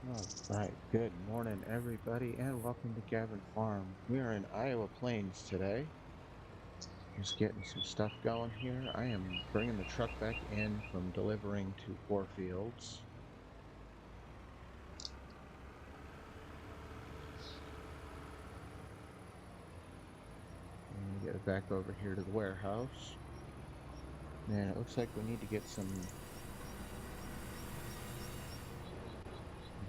All right, good morning, everybody, and welcome to Gavin Farm. We are in Iowa Plains today. Just getting some stuff going here. I am bringing the truck back in from delivering to Warfields. And get it back over here to the warehouse. And it looks like we need to get some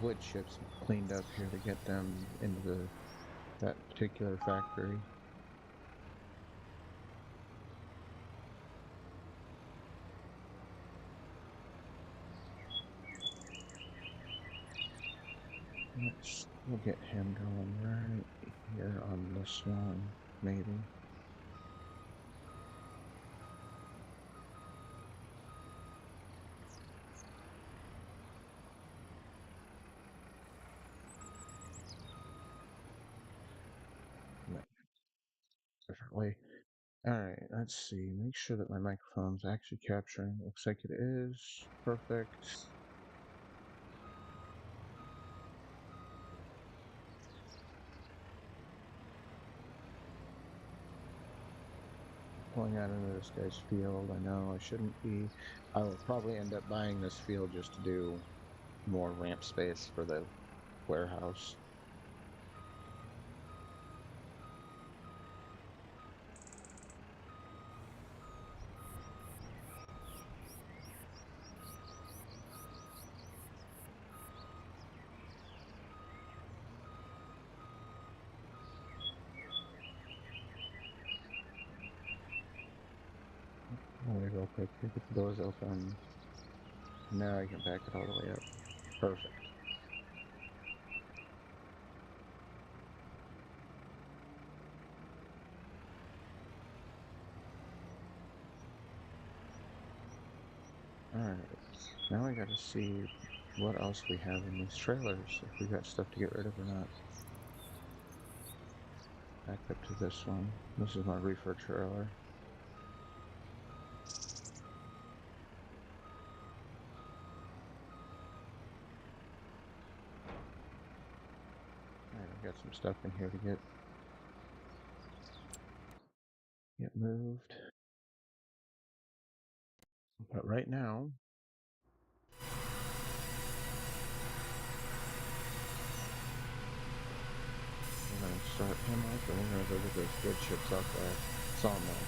wood chips cleaned up here to get them into that particular factory. We'll get him going right here on this one, maybe. Different way. Alright, let's see. Make sure that my microphone's actually capturing. Looks like it is. Perfect. Pulling out into this guy's field. I know I shouldn't be. I will probably end up buying this field just to do more ramp space for the warehouse. Wait real quick. Get the doors open. Now I can back it all the way up. Perfect. Alright. Now I gotta see what else we have in these trailers. If we got stuff to get rid of or not. Back up to this one. This is my reefer trailer. Alright, I've got some stuff in here to get moved. But right now, we're going to start him up and we're going to go get those good chips off that sawmill.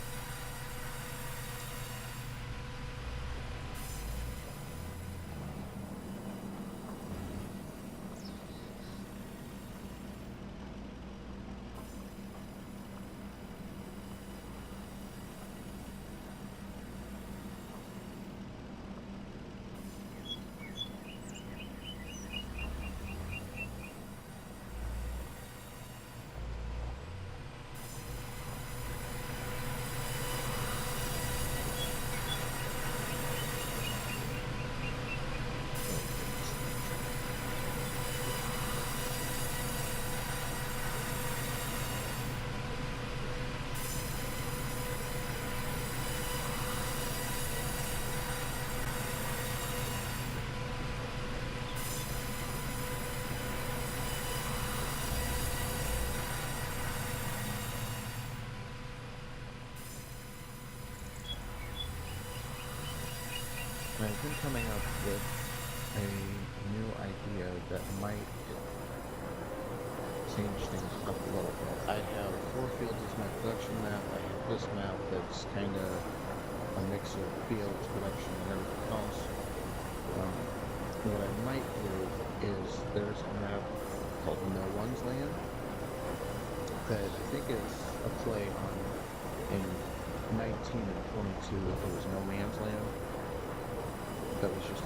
And I've been coming up with a new idea that might change things up a little bit. I have 4 fields as my production map. I have this map that's kind of a mix of fields, production, and everything else. What I might do is there's a map called No One's Land that I think is a play on in 19 and 22 there was No Man's Land. That was just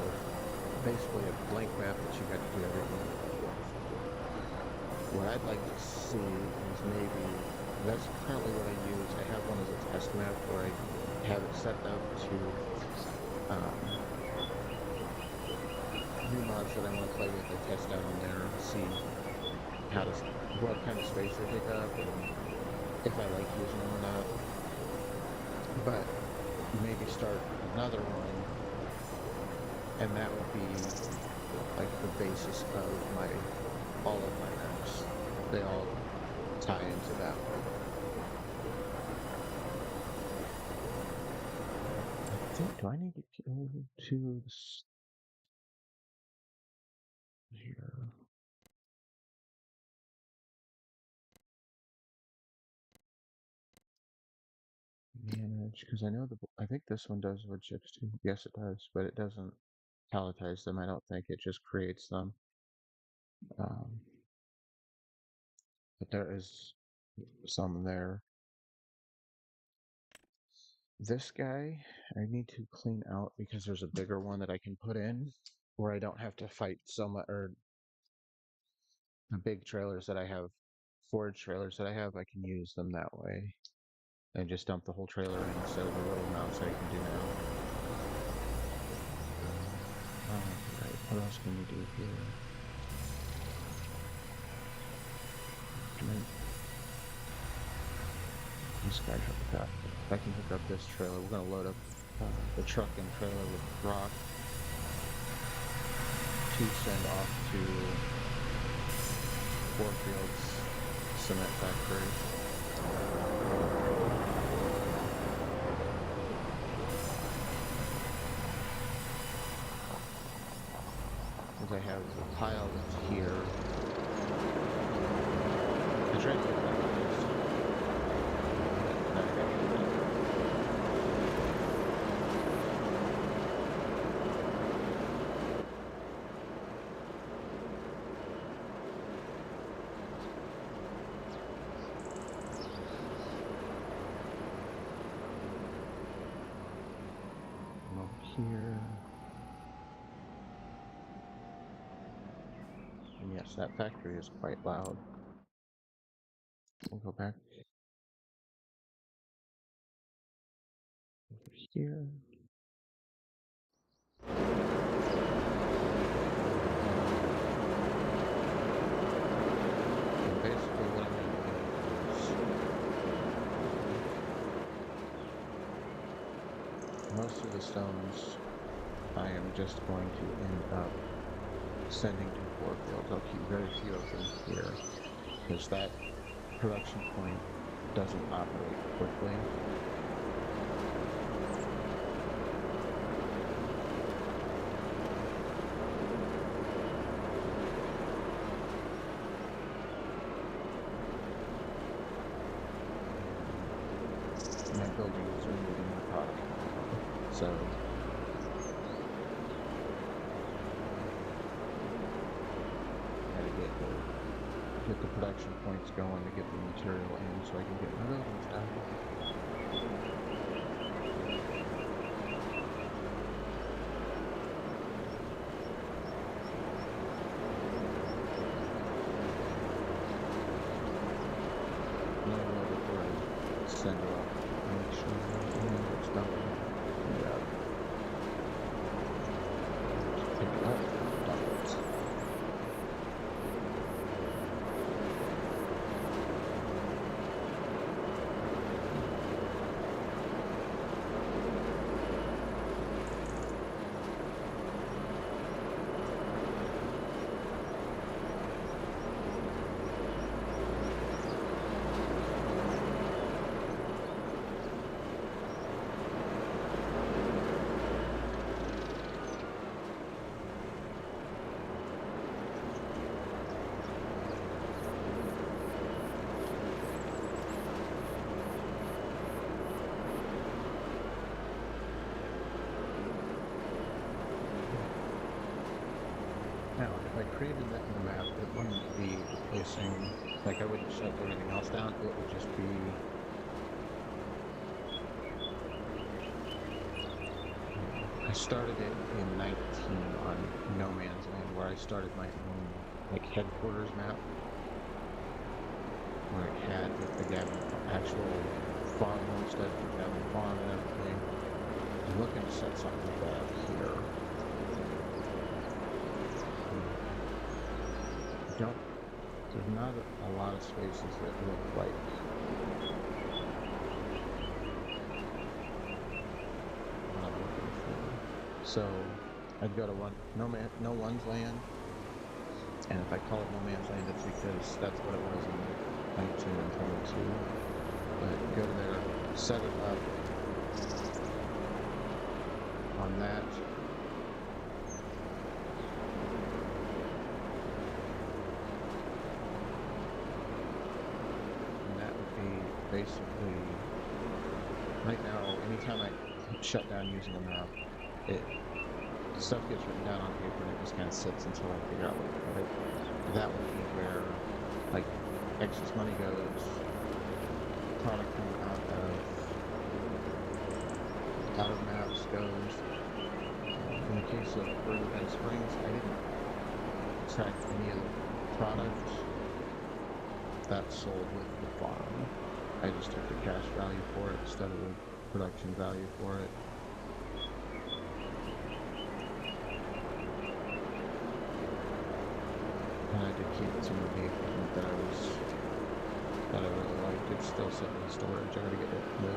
basically a blank map that you got to do everything. What I'd like to see is maybe, that's currently what I use. I have one as a test map where I have it set up to new mods that I want to play with. I test out on there and see what kind of space they pick up and if I like using them or not. But maybe start another one, and that would be like the basis of all of my maps. They all tie into that one. I think, do I need to go to here? Manage, because I think this one does wood chips too. Yes, it does, but it doesn't palletize them. I don't think it just creates them. But there is some there. This guy, I need to clean out because there's a bigger one that I can put in where I don't have to fight so much, or the big trailers that I have, forage trailers that I have, I can use them that way. And just dump the whole trailer in instead of the little amounts that I can do now. Alright, what else can we do here? This guy hooked up. If I can hook up this trailer, we're gonna load up the truck and trailer with rock to send off to Warfield's cement factory. Because I have a pile that's here. The trailer. Here. And yes, that factory is quite loud. We'll go back over here. And basically what I'm going to do is most of the stones I am just going to end up sending to Warfield. I'll keep very few of them here because that production point doesn't operate quickly. My building is removing the product, so get the production points going to get the material in so I can get my buildings done. Now I know before I send it off, make sure everything gets done. Yeah. Just pick it up, dump it. Now, if I created that in the map, it wouldn't be replacing, like I wouldn't shut everything else down, it would just be I started it in 19 on No Man's Land, where I started my own like headquarters map, where it had like, the Gavin actual farm homestead for Gavin farm and everything. I'm looking to set something like that up here. There's not a lot of spaces that look like what I'm looking for. So I'd go to no one's land, and if I call it no man's land, it's because that's what it was in 19 and 22. But go there, set it up on that. And that would be basically, right now, anytime I shut down using a map, it stuff gets written down on paper and it just kind of sits until I figure out what to put it. That would be where, like, excess money goes, product coming out of maps goes. In the case of Riverbend Springs, I didn't track any of the product that sold with the farm. I just took the cash value for it instead of the production value for it. And I did keep some of the equipment that I really liked. It's still sitting in storage. I gotta get it moved.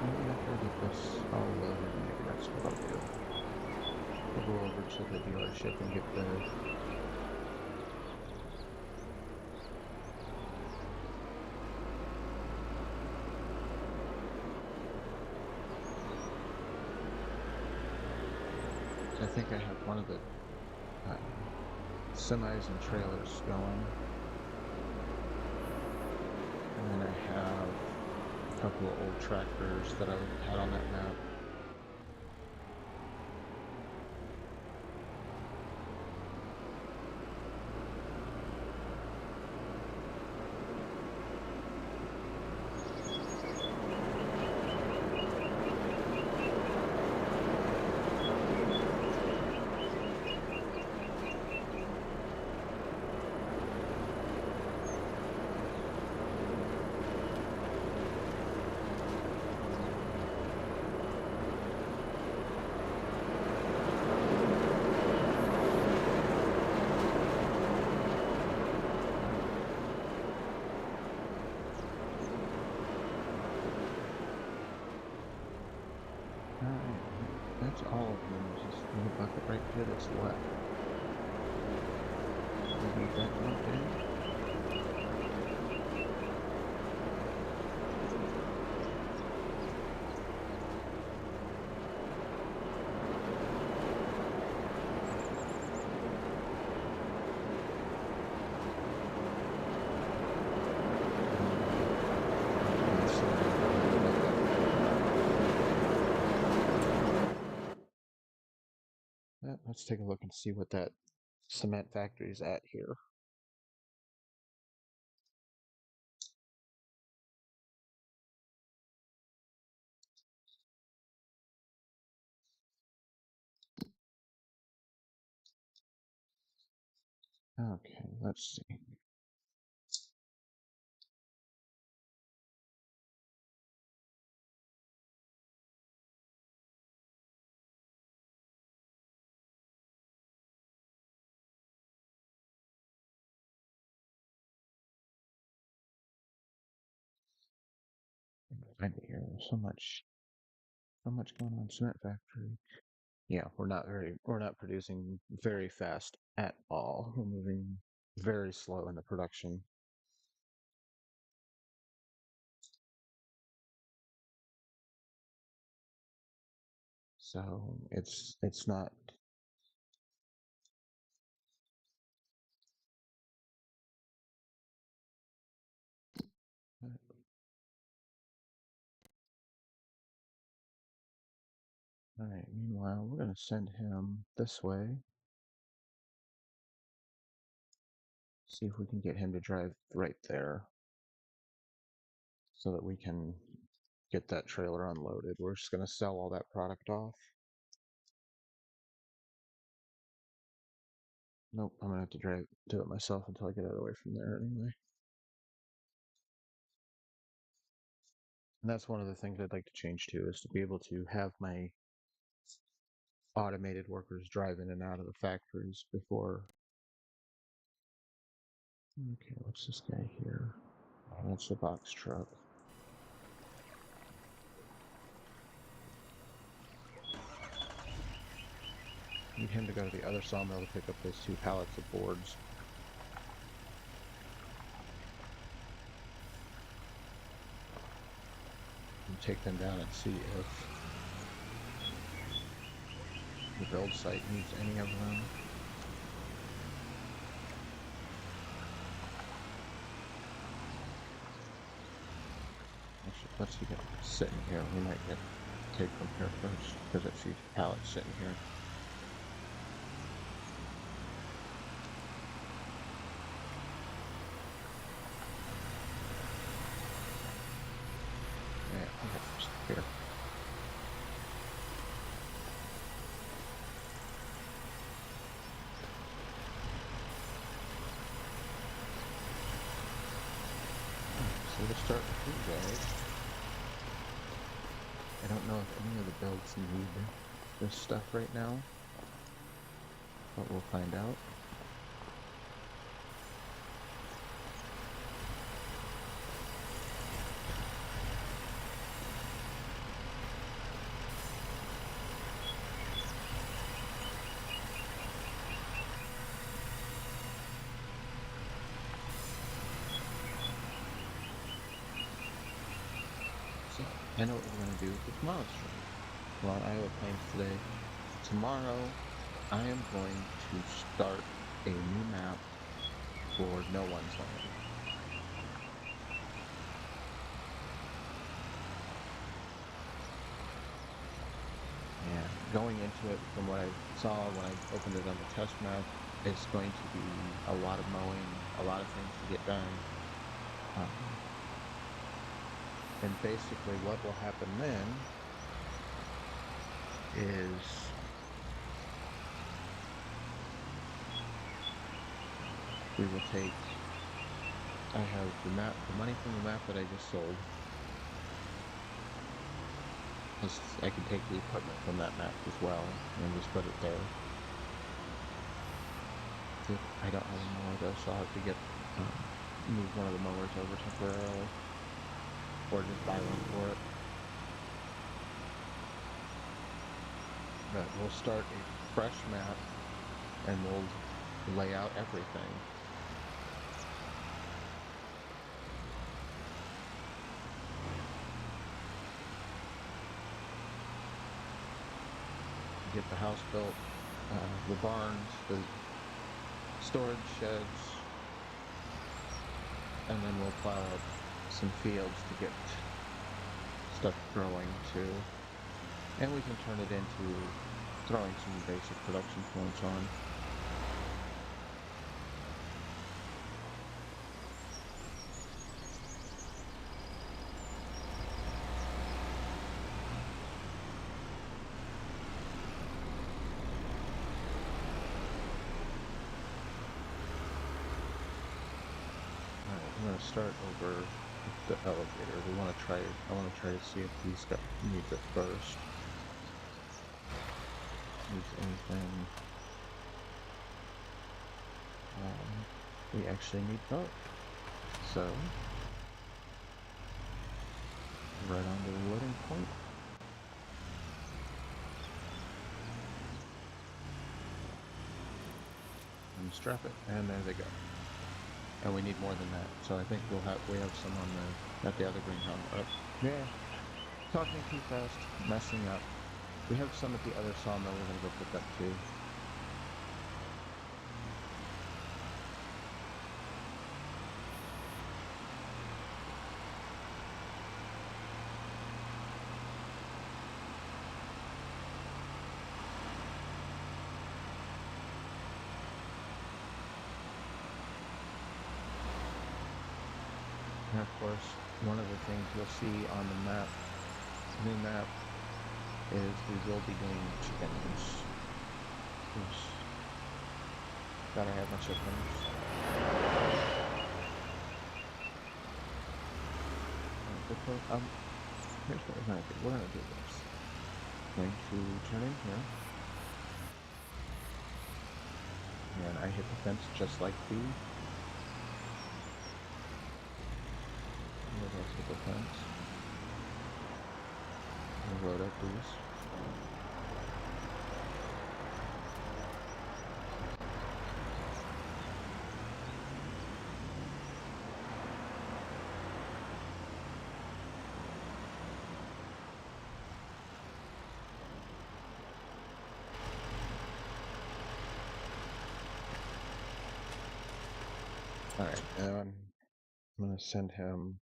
Maybe after I get this all loaded, maybe that's what I'll do. I'll go over to the dealership and get the I think I have one of the semis and trailers going. And then I have a couple of old tractors that I had on that map. Alright, that's all of them. There's this little bucket right here that's left. We'll leave that dumped in. Let's take a look and see what that cement factory is at here. Okay, let's see. Find it here. There's so much going on. Cement factory. Yeah, we're not producing very fast at all. We're moving very slow in the production. So it's not. All right. Meanwhile, we're gonna send him this way. See if we can get him to drive right there, so that we can get that trailer unloaded. We're just gonna sell all that product off. Nope, I'm gonna have to do it myself until I get out of the way from there anyway. And that's one of the things I'd like to change too, is to be able to have my automated workers drive in and out of the factories before. Okay, what's this guy here? Oh, that's the box truck. Need him to go to the other sawmill to pick up those 2 pallets of boards. And take them down and see if the build site needs any of them. Actually, let's get sitting here. We might take them here first, because I see pallets sitting here. Yeah, I got some stuff here. So let's start with you guys. I don't know if any of the builds need this stuff right now, but we'll find out. So, I know what we're going to do with tomorrow's stream. We're on Iowa Plains today. Tomorrow, I am going to start a new map for No One's Land. And going into it, from what I saw when I opened it on the test map, it's going to be a lot of mowing, a lot of things to get done. And basically what will happen then is we will take, I have the map, the money from the map that I just sold. I can take the equipment from that map as well and just put it there. I don't have a mower though, so I'll have to get move one of the mowers over temporarily, or just buy one for it. But we'll start a fresh map and we'll lay out everything. Get the house built, the barns, the storage sheds, and then we'll plow up some fields to get stuff growing too. And we can turn it into throwing some basic production points on. I'm going to start over with the elevator. I want to try to see if these guys need it first. Needs anything. We actually need both. So, right on to the loading point. And strap it, and there they go. And we need more than that, so I think we have some on at the other greenhouse. Yeah, talking too fast, messing up. We have some at the other sawmill we're gonna go pick up too. And of course, one of the things you'll see on the new map, is we will be doing chickens. Gotta have my chickens. Here's what we're gonna do. We're gonna do this. Going to turn in here. And I hit the fence just like the... Let's hit the fence. We'll load up these. Alright, and I'm gonna send him...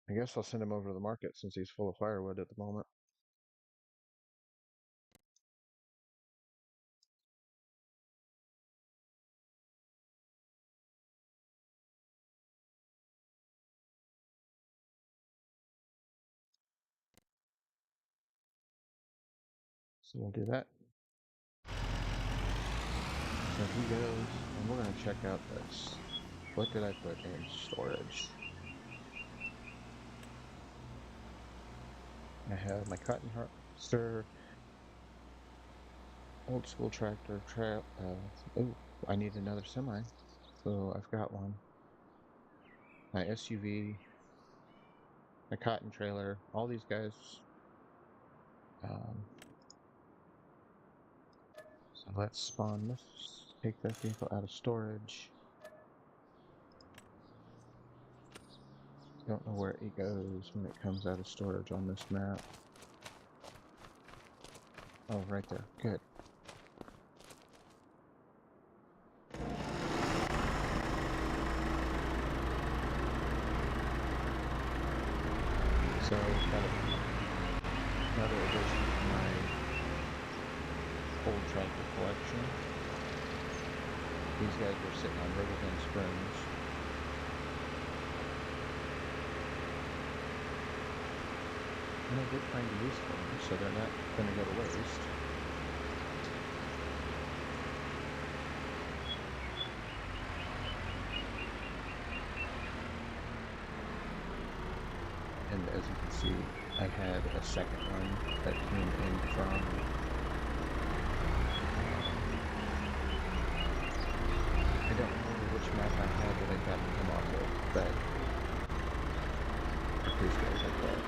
I guess I'll send him over to the market since he's full of firewood at the moment. So we'll do that. So he goes, and we're gonna check out this. What did I put in storage? I have my cotton harvester, old school tractor, oh, I need another semi, so I've got one. My SUV, my cotton trailer, all these guys. So let's spawn this, take that vehicle out of storage. Don't know where it goes when it comes out of storage on this map. Oh, right there. Good. So, got another addition to my old tractor collection. These guys were sitting on Riverton Springs. And I did find a use for them, so they're not going to go to waste. And as you can see, I had a second one that came in from I don't remember which map I had that I got to come off of, but these guys like that.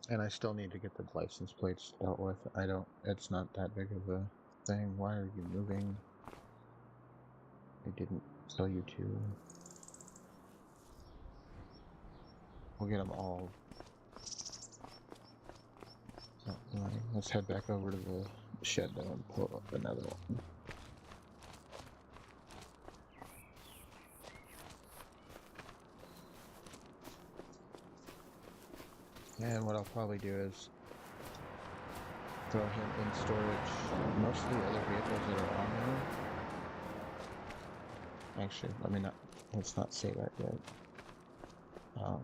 And I still need to get the license plates dealt with. It's not that big of a thing. Why are you moving? I didn't tell you to. We'll get them all. Let's head back over to the shed though and pull up another one. And what I'll probably do is throw him in storage. Most of the other vehicles that are on there. Actually, let's not say that yet. I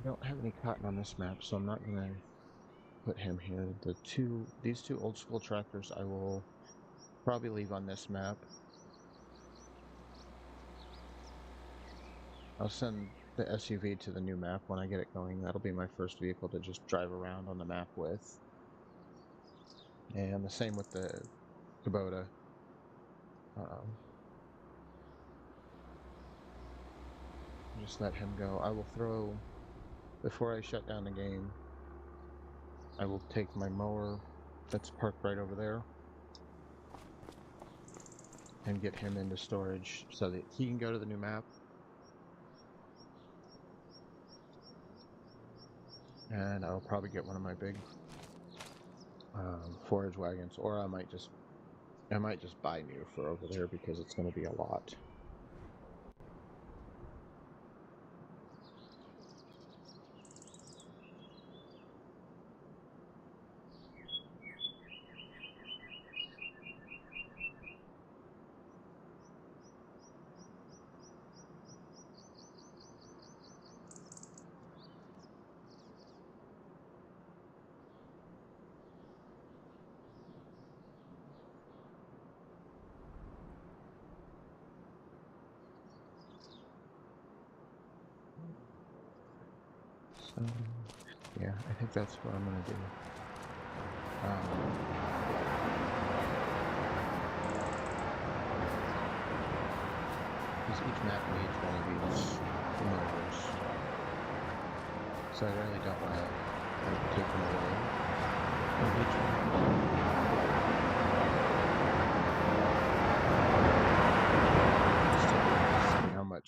don't have any cotton on this map, so I'm not gonna put him here. These two old school tractors I will probably leave on this map. I'll send the SUV to the new map when I get it going. That'll be my first vehicle to just drive around on the map with. And the same with the Kubota. Just let him go. I will throw, before I shut down the game, I will take my mower that's parked right over there and get him into storage so that he can go to the new map. And I'll probably get one of my big forage wagons, or I might just buy new for over there because it's going to be a lot. So, yeah, I think that's what I'm gonna do. Because each map needs one of these motors, so I really don't want to take them away from each one. Just take a look to see how much.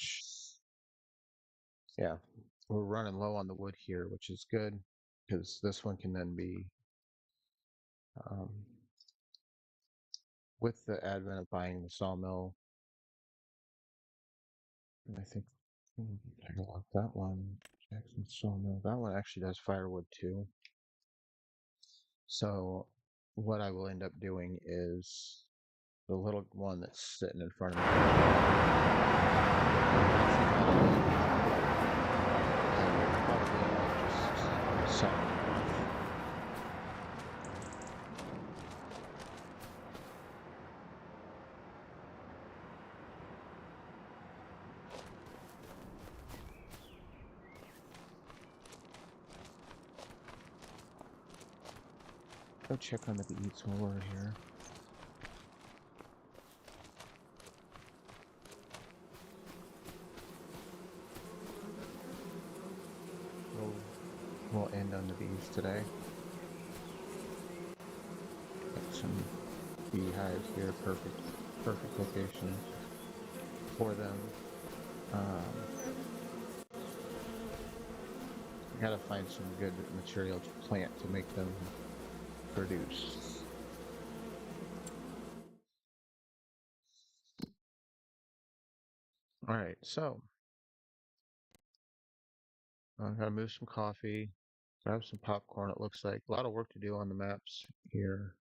Yeah, we're running low on the wood here, which is good because this one can then be, um, with the advent of buying the sawmill. And I think take a look. That one, Jackson Sawmill. That one actually does firewood too. So what I will end up doing is the little one that's sitting in front of me. I will probably end up just selling it off. Go check on the beets while we're here. We'll end on the bees today. Got some beehives here, perfect location for them. I gotta find some good material to plant to make them produce. All right, so I'm gonna move some coffee, grab some popcorn. It looks like a lot of work to do on the maps here.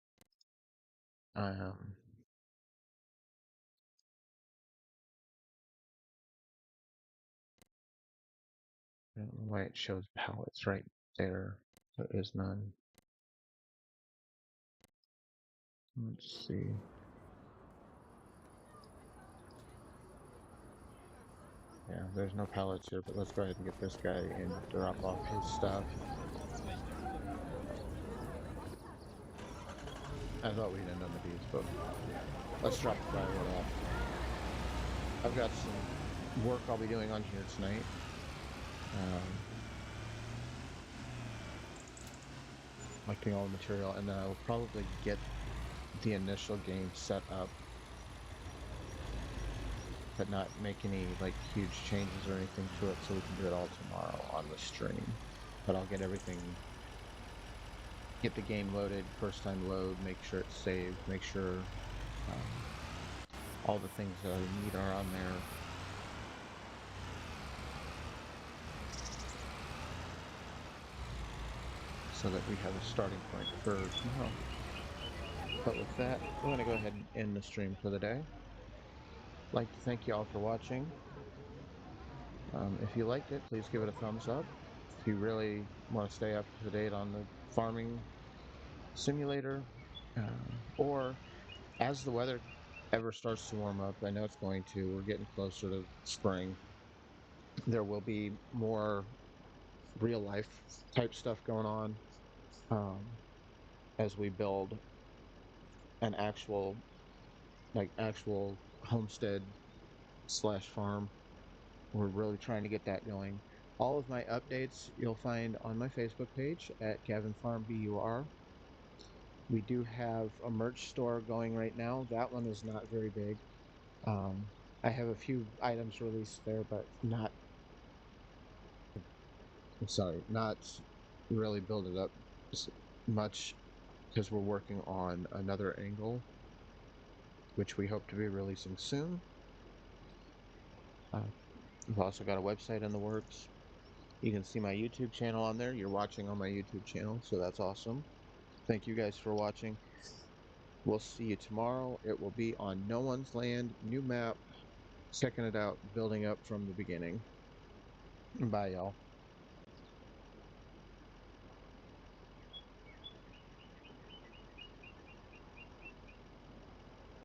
I don't know why it shows pallets right there. There is none. Let's see. Yeah, there's no pallets here, but let's go ahead and get this guy in to drop off his stuff. I thought we'd end on the beach, but let's drop the firewood off. I've got some work I'll be doing on here tonight. Collecting all the material, and then I will probably get the initial game set up, but not make any like huge changes or anything to it, so we can do it all tomorrow on the stream. But I'll get everything, get the game loaded, first time load, make sure it's saved, make sure all the things that I need are on there. So that we have a starting point for tomorrow. But with that, I'm going to go ahead and end the stream for the day. I'd like to thank you all for watching. If you liked it, please give it a thumbs up. If you really want to stay up to date on the farming simulator, or as the weather ever starts to warm up, I know it's going to, we're getting closer to spring, there will be more real life type stuff going on as we build an actual homestead / farm. We're really trying to get that going. All of my updates you'll find on my Facebook page at Gavin Farm BUR. We do have a merch store going right now. That one is not very big. I have a few items released there, but not really build it up much, because we're working on another angle, which we hope to be releasing soon. We've also got a website in the works. You can see my YouTube channel on there. You're watching on my YouTube channel, so that's awesome. Thank you guys for watching. We'll see you tomorrow. It will be on No One's Land, new map, checking it out, building up from the beginning. Bye, y'all.